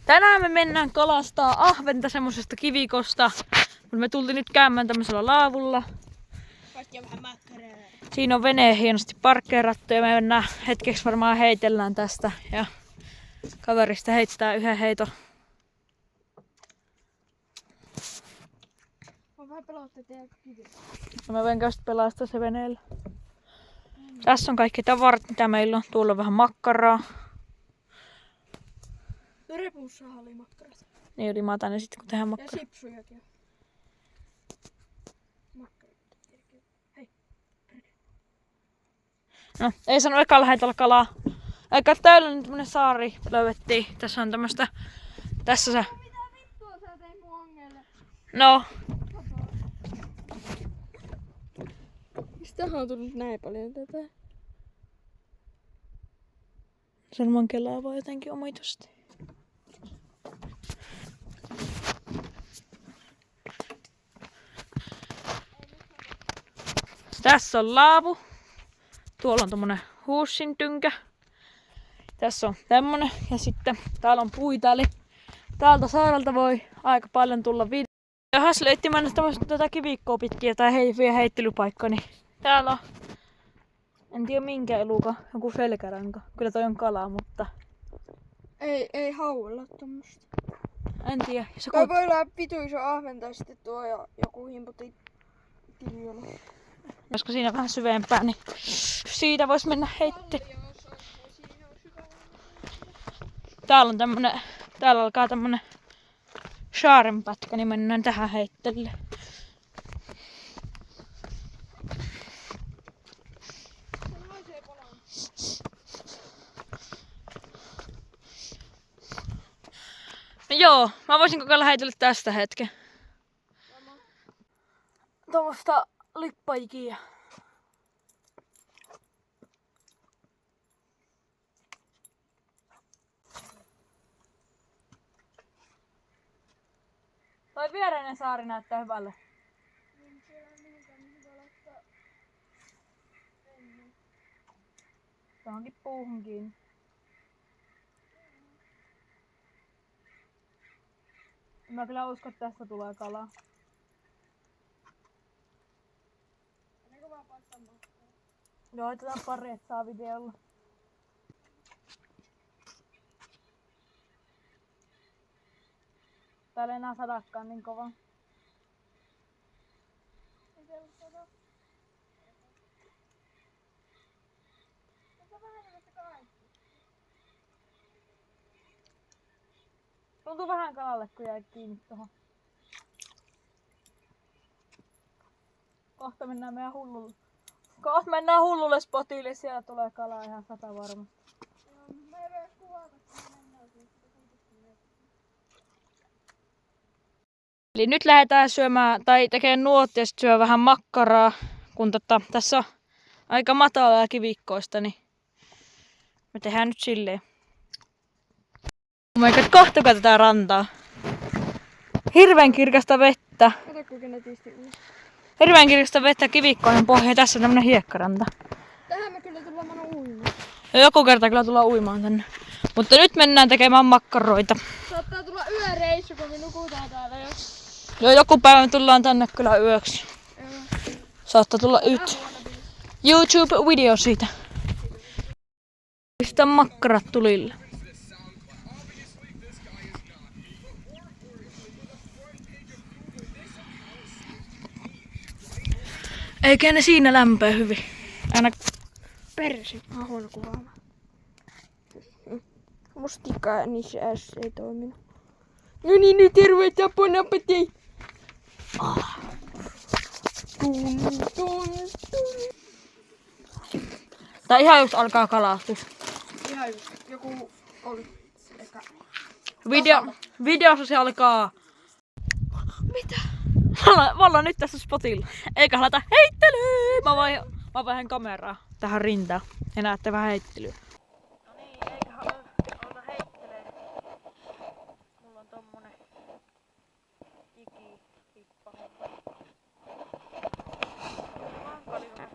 Tänään me mennään kalastaa ahventa semmosesta kivikosta. Mutta me tultiin nyt käymään tämmöisellä laavulla. Siinä on vene hienosti parkkeerattu ja me mennään hetkeksi varmaan heitellään tästä. Ja kaverista heittää yhden heiton. Mä vähän pelottaa teidän kivikosta. Mä voin käydä pelastaa se veneellä. Tässä on kaikki tavarat mitä meillä on. Tuolla on vähän makkaraa. No repussahan oli makkarat. Niin oli matan ja sitten kun tehdään Ja makkaraa. sipsujakin on. Makkarat. Hei. No, ei sano ekalla heitolla kalaa. Aika täydellinen tämmönen saari löydettiin. Tässä on tämmöstä... Tässä se... Mitä vittua sä teit mun ongelle? No. Mistähän on tullut näin paljon tätä? Sarman kelaa vaan jotenkin omitusti. Tässä on laavu. Tuolla on tommonen huussintynkä. Tässä on tämmönen. Ja sitten täällä on puita. Eli täältä saarelta voi aika paljon tulla video. Ja Hasle etsimällä tätä kivikkoa pitkiä tai vielä heittelypaikka. Niin täällä on. En tiedä minkä eluka. Joku selkäranka. Kyllä toi on kala, mutta... Ei hauella tommosta. En tiedä. Se Toi voi olla vitu iso ahven tai sitten tuo ja joku himputi tiljolla. Koska siinä vähän syvempää, niin siitä vois mennä heitte. Täällä on tämmönen, täällä alkaa tämmönen saarenpätkä, niin mennään tähän heittelle. No joo, mä voisin kokeilla heitellä tästä hetken. Tuommoista lippaikia. Toi viereinen saari näyttää hyvälle. Johonkin puuhun kiinni. Mä kyllä uskon, että tästä tulee kalaa. Joo, otetaan pari, että saa videolla. Täällä ei enää sadakaan niin kova. Tuntuu vähän kalalle, kun jäi kiinni tohon. Kohta mennään meidän hullulle. Kohta mennään hullulle spotille, siellä tulee kalaa ihan 100 varmasti. Eli nyt lähdetään syömään tai tekemään nuottia ja sit syö vähän makkaraa, kun tässä on aika matalaa kivikkoista, niin me tehdään nyt silleen. Kohtukaa tätä rantaa. Hirveän kirkasta vettä. Kato kuinka netisti ulos. Hirveän kirkasta vettä kivikkoinen pohja. Tässä on tämmönen hiekkaranta. Tähän me kyllä tullaan mennä uimaan. Ja joku kerta kyllä tullaan uimaan tänne. Mutta nyt mennään tekemään makkaroita. Saattaa tulla yöreissu, kun me nukutaan täällä jo. Joo, joku päivä me tullaan tänne kyllä yöksi. Saattaa tulla YouTube-video siitä. Pistää makkarat tulille. Eikä ne siinä lämpöä hyvin. Aina Persi. Mä oon huono kuvaamaan. Mustikka niissä ässä ei toiminut. No niin, nyt terveitä ponapeti. Tai ihan just alkaa kalastus. Ihan just. Joku oli ehkä. Videossa se alkaa. Mitä? Me ollaan nyt tässä spotilla. Eikä halata heittelyä! Mä vaihan kameraa tähän rintaan. Ja näette vähän heittelyä. No niin, eikä halata heittelee. Mulla on tommonen ikipippa. Vankali vähän.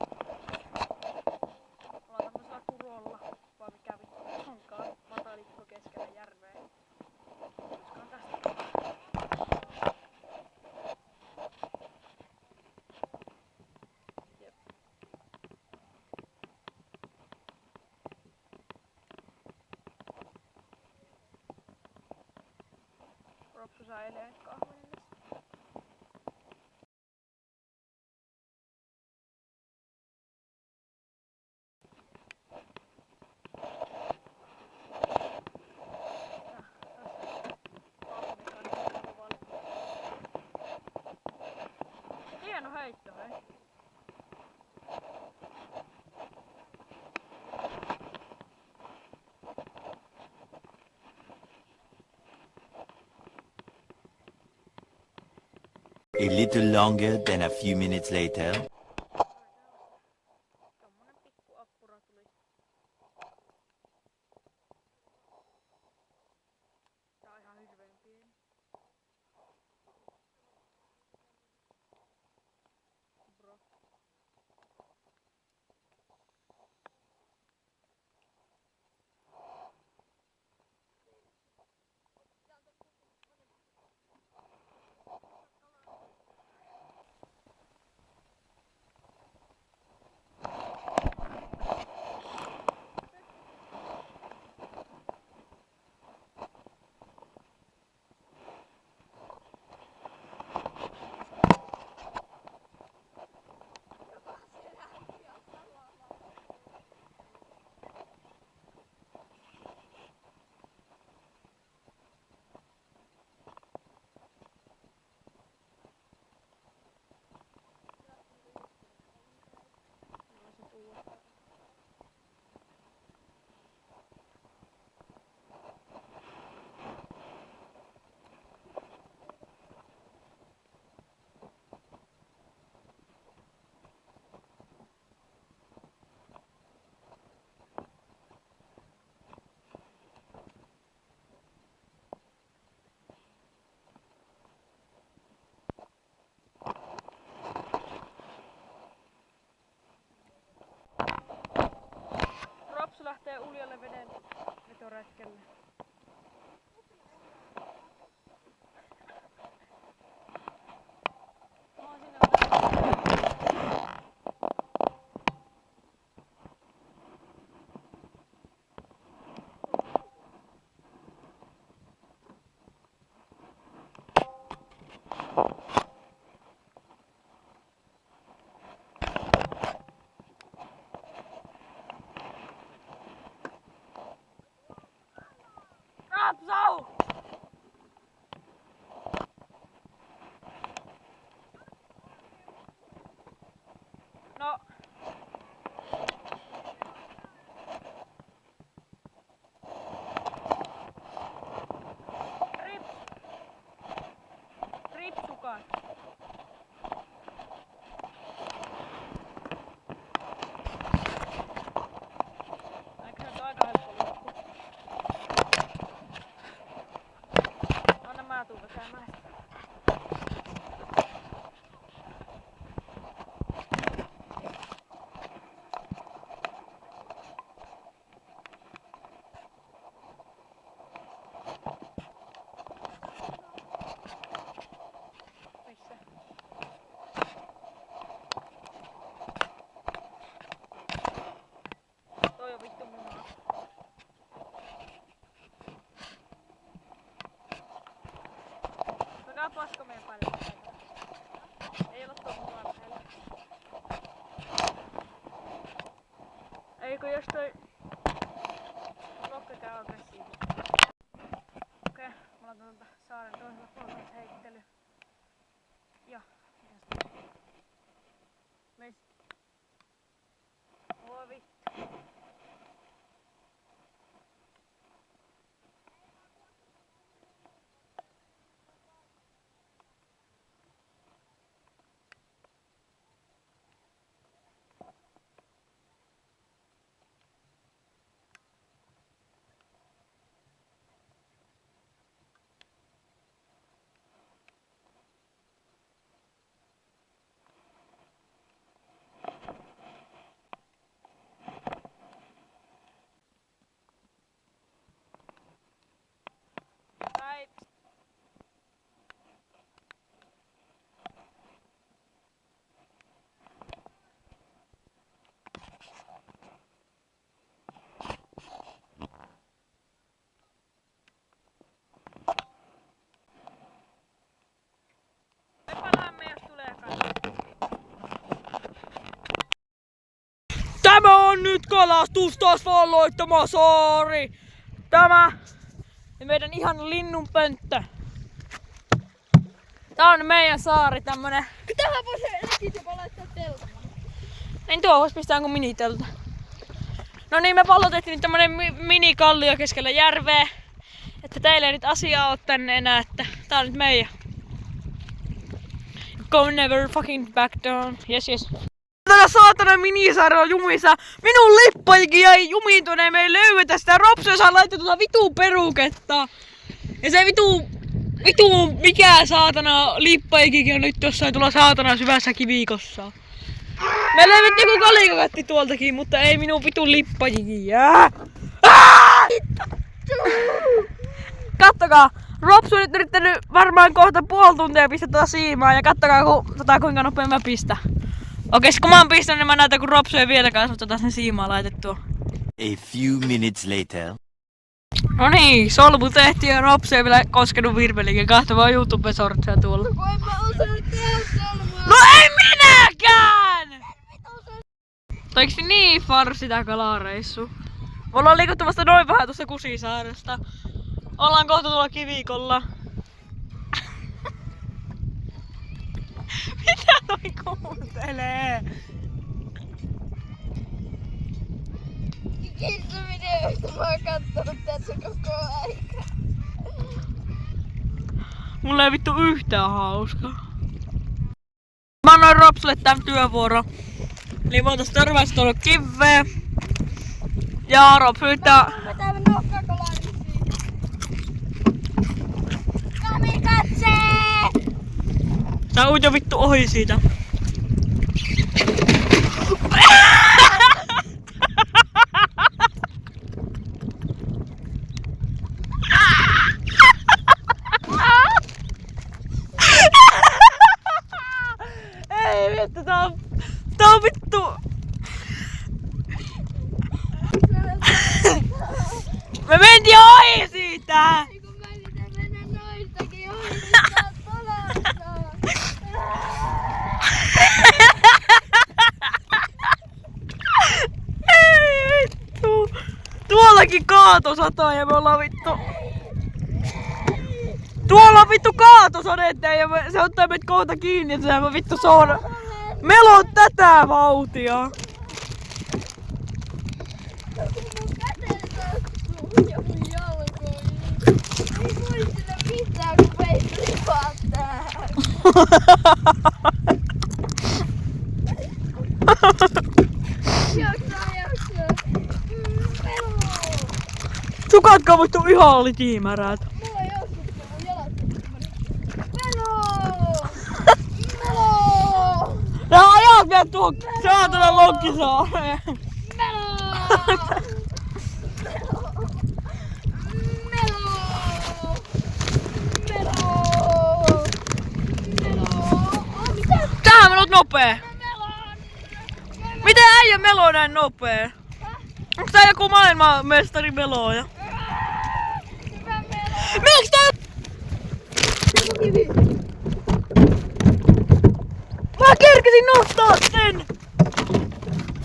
Ollaan tämmöisellä kurolla. Vai mikä vittu onkaan. Matalikko keskellä järveä. säilee kahville. Hieno heitto, hei. A little longer than a few minutes later. Tommonen pikku appura tuli. Tää on ihan hirveen pieni. Bro. Ropsu lähtee uljalle veden vetoretkelle. Rapsau! No. Ripsukat. Eikö se nyt aika helppo loppu? Anna mä tuun vetämään sitä. Missä? Toi on vittu munaa. No nää paska meidän päälle. Ei ole tuo munaa lähellä. Eikö jos toi nokka käy aggressiivisesti. Okei, mulla on tuolta saaren toisella puolella heittely. Ja, mitäs? Voi vittu. nyt kalastus taas valloittama saari. Tämä ja meidän ihan linnunpönttö. Tää on meidän saari, tämmönen. Tähän voisi jopa laittaa teltan. Niin tuo vois pistää jonkun minitelta. No niin, me pallotettiin tämmönen minikallio keskellä järveä. Että teillä ei nyt asiaa oo tänne enää, että tää on nyt meidän. Go never fucking back down. Yes, yes. Tällä saatana minisaari on jumissa. Minun lippajikin jäi jumiintuneen, me ei löydetä sitä. Ropsu saa laittaa tuota vitun peruketta. Ja se vitu mikä saatana lippajikin on nyt jossain tuolla saatana syvässä kivikossa. Me löydettiin joku kalikakatti tuoltakin, mutta ei minun vitun lippajikin jää. Kattokaa, Ropsu on nyt yrittänyt varmaan kohta puoli tuntia pistää tuota siimaa ja kattokaa kuinka nopea mä pistän. Okei, kun mä oon pistänyt, niin mä näytän kun Ropsu ei vieläkään saa sen siimaa laitettua. A few minutes later. No niin, solmu tehtiin ja Ropsu ei vielä koskenut virvelikin. Kahtavaa YouTube-sortsia tuolla. Kun en mä osannut tehdä solmua. No ei minäkään! Oliko niin farsi tää kalareissu? Me ollaan liikuttu vasta noin vähän tuossa Kusisaaresta. Ollaan kohta tuolla kivikolla. Mitä toi kuuntelee? Kissavideoista mä oon kattonut tässä koko aika. Mulla ei vittu yhtään hauskaa. Mä annoin Ropsulle tän työvuoro. Eli mä oon tossa törmässä tuolla kiveä. Ja Ropsu yrittää... Mä täällä nokkakolarin siitä. Kamikatse! Tää uit jo vittu ohi siitä. Ei vittu, tää on vittu. Me mentiin ohi siitä! Kun mä yritän mennä noistakin ohi, niin sä oot palasta. Ei vittu! Tuollakin kaatosata ja me ollaan vittu... Tuolla on vittu kaatosadetta ja se ottaa meitä kohta kiinni, että mä vittu soon... Melon tätä vauhtia! Mun käteen sattuu ja mun jalkoihin. Ei voi sille mitään, kun meitä lipattaa. Jaksaa. Peloo. Sukatkaan vittu ihan litiimärät. Mulla ei oo sitten mun jalat. Peloo. Peloo. Nää ajat vielä tuo saatana Lokkisaareen. Meloo! Mitä? Tähän menot nopee. Miten äijä meloo näin nopee? Onks tää joku maailmanmestari melooja? Hyvä melo! Miksi tää? Mä kerkesin nostaa sen!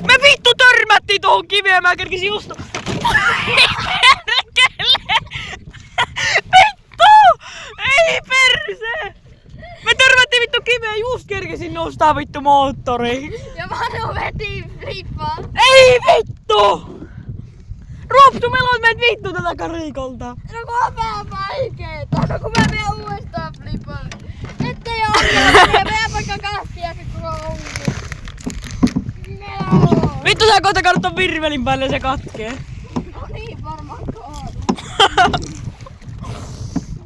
Me vittu törmättiin tohon kiveen, mä kerkesin just... Vittu! Ei perse! Me törmättiin vittu kiveen, just kerkesin nostaa vittu moottori. Ja Manu veti flippaa. Ei vittu! Ropsu, meloit meidät vittu tätä karikolta. No kun on vähän vaikeeta. No kun mä menen uudestaan flippalle. Ettei oo ja menen vaikka kahtia se koko onki. Melo! Vittu sä kohta kaadut ton virvelin päälle ja se katkee. No niin varmaan kaadu.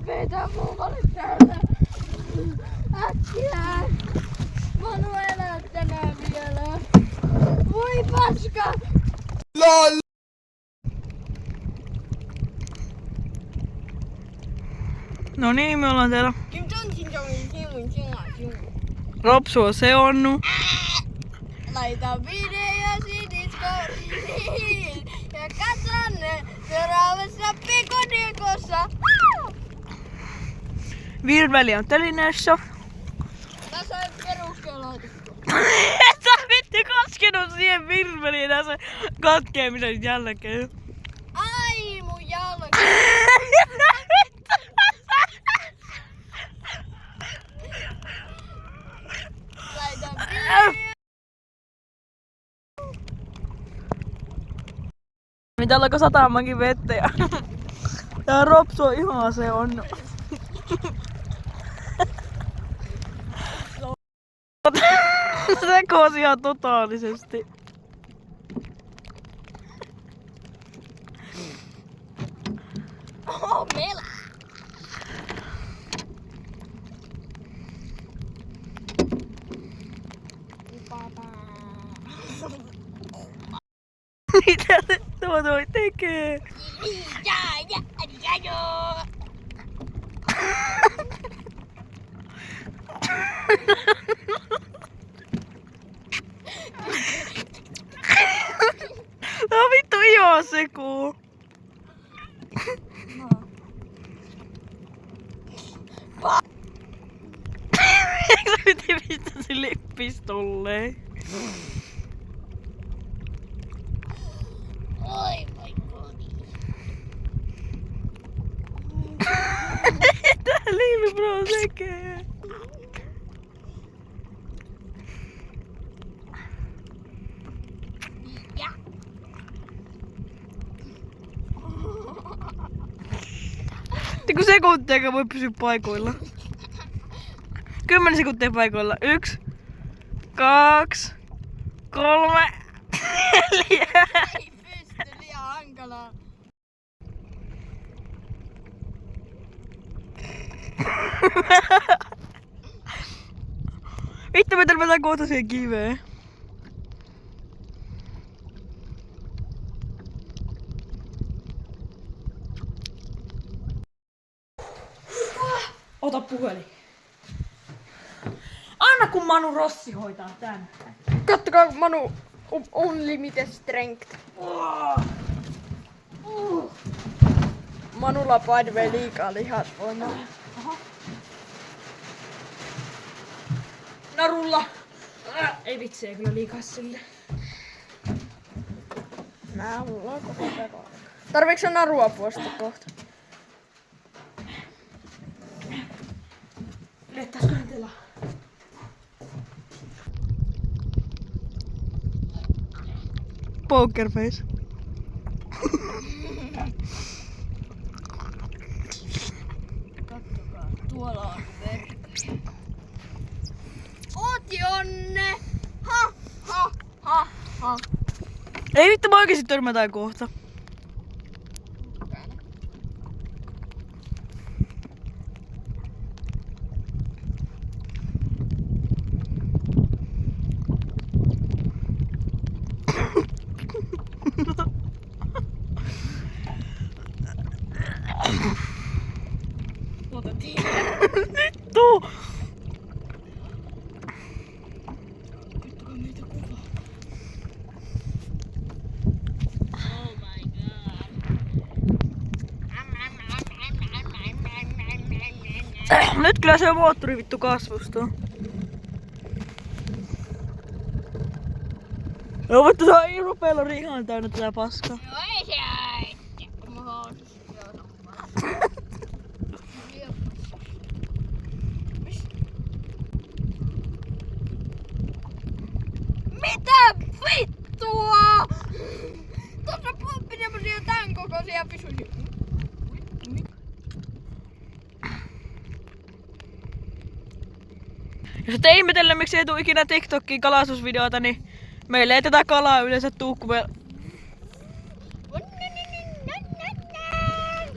Vetä muualle täällä. Äkkiä! Manu elää tänään vielä. Voi paska! LOL! No niin, me ollaan täällä. Ropsu on seonnut. Laita videosi Discordiin ja katso ne seuraavassa Pikodikossa. Virveli on telineessä. Tässä on peruskea laitettu. Et sä vittu koske sinun siihen virveliin enää se katkeamisen jälkeen. Ai mun jalka. Laitan Mitä alkoi satamaankin vettä ja tää ropsu on ihan se on. Sekosi ihan totaalisesti. Oh, melä. Mitä tuo toi tekee? Tää on vittu ihan sekuu. Eikö sä piti pistää se lippis tolleen? Oi my god. Mitä Liivi bro tekee? Ja. Kun sekuntiakaan voi pysyä paikoilla. 10 sekuntia paikoilla. 1, 2, 3, 4. Ei pysty, liian hankalaa. Vittu me törmätään kohta siihen kiveen. Ota puhelin. Anna kun Manu Rossi hoitaa tän. Kattokaa Manu Unlimited Strength. Manulla by the way liikaa lihasvoimaa. Narulla. Ei vitsi, ei kyllä liikaa sille. Mulla on koko peko. Tarviiks narua puosta kohta? Lettäisikö teillä? Poker face. Kattokaa, tuolla on verkkoja. Oot Jonne! Ha, ha, ha, ha. Ei vittu, mä oikeesti törmätään kohta. Otettiin. Vittu! Kattokaa meitä kuvaa. Oh my god. Nyt kyllä se on moottori vittu kasvusta. Joo, mutta se on irropellori ihan täynnä tätä paskaa. Joo, ei se äitti. Mä housussa mitä vittua? Tuossa pumppi semmosia tän kokoisia pisuisia. Jos ette ihmetellä, miksi ei tuu ikinä TikTokiin kalastusvideoita, niin meille ei tätä kalaa yleensä tuu, kun me...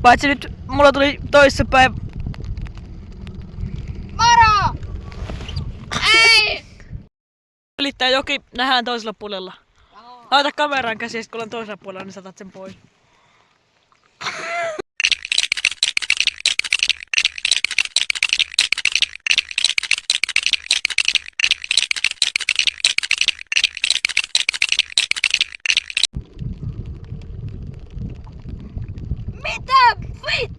Paitsi nyt mulla tuli toissapäin... Maro! Ei! Ylittää joki, nähdään toisella puolella. Laita kameran käsi, kun olen toisella puolella, niin saatat sen pois. Mitä vittua?